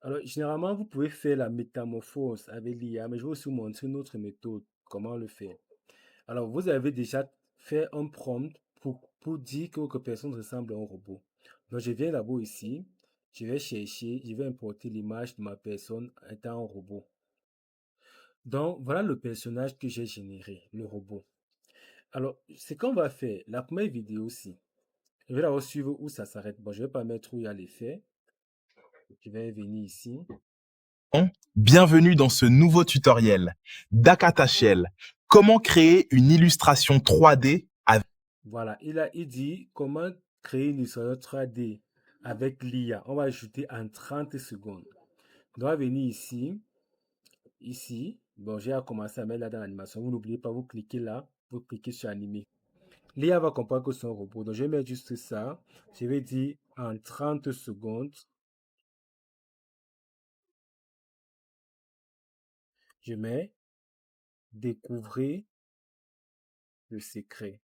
Alors, généralement, vous pouvez faire la métamorphose avec l'IA, mais je vais aussi vous montrer une autre méthode, comment le faire. Alors, vous avez déjà fait un prompt pour dire que votre personne ressemble à un robot. Donc, je viens là-bas ici, je vais chercher, je vais importer l'image de ma personne étant un robot. Donc, voilà le personnage que j'ai généré, le robot. Alors, ce qu'on va faire, la première vidéo aussi, je vais d'abord suivre où ça s'arrête. Bon, je vais pas mettre où il y a l'effet. Je vais venir ici. Bienvenue dans ce nouveau tutoriel d'Akatashell. Comment créer une illustration 3D avec... Voilà, il dit comment créer une illustration 3D avec l'IA. On va ajouter en 30 secondes. Donc, on va venir ici, ici. Bon, j'ai commencé à mettre là dans l'animation. Vous n'oubliez pas, vous cliquez là, vous cliquez sur animer. L'IA va comprendre que c'est un robot. Donc, je vais mettre juste ça. Je vais dire en 30 secondes. Je mets découvrir le secret.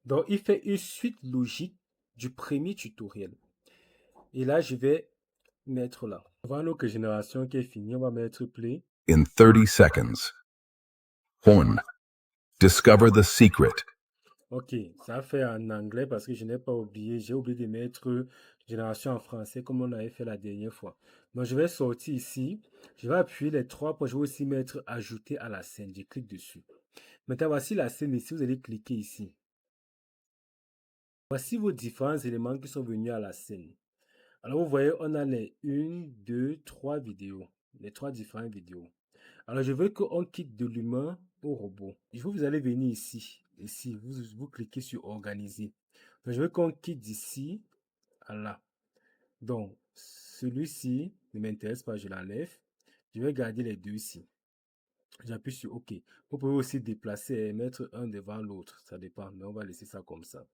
Donc, il fait une suite logique du premier tutoriel. Et là, je vais mettre là. Avant notre génération qui est finie, on va mettre play. In 30 seconds. 1. Discover the secret. Ok, ça fait en anglais parce que je n'ai pas oublié. J'ai oublié de mettre génération en français comme on avait fait la dernière fois. Donc, je vais sortir ici. Je vais appuyer les trois points. Je vais aussi mettre ajouter à la scène. Je clique dessus. Maintenant, voici la scène ici. Vous allez cliquer ici. Voici vos différents éléments qui sont venus à la scène. Alors, vous voyez, on a les 1, 2, 3 vidéos. Les trois différentes vidéos. Alors, je veux qu'on quitte de l'humain au robot. Vous allez venir ici. Ici, vous cliquez sur organiser. Donc, je veux qu'on quitte d'ici à là. Donc, celui-ci ne m'intéresse pas, je l'enlève. Je vais garder les deux ici. J'appuie sur OK. Vous pouvez aussi déplacer et mettre un devant l'autre. Ça dépend, mais on va laisser ça comme ça.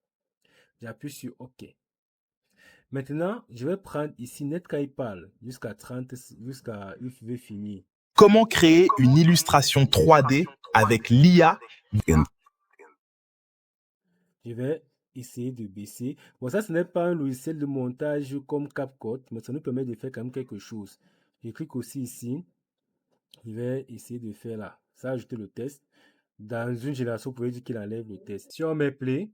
J'appuie sur OK. Maintenant, je vais prendre ici NetKaiPal jusqu'à 30, jusqu'à il veut finir. Comment créer une illustration 3D avec l'IA. In Je vais essayer de baisser. Bon, ça, ce n'est pas un logiciel de montage comme CapCut, mais ça nous permet de faire quand même quelque chose. Je clique aussi ici. Je vais essayer de faire là. Ça, ajouter le test. Dans une génération, vous pouvez dire qu'il enlève le test. Si on met play,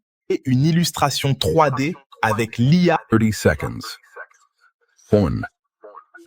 Une illustration 3D avec l'IA. 30 seconds. 1.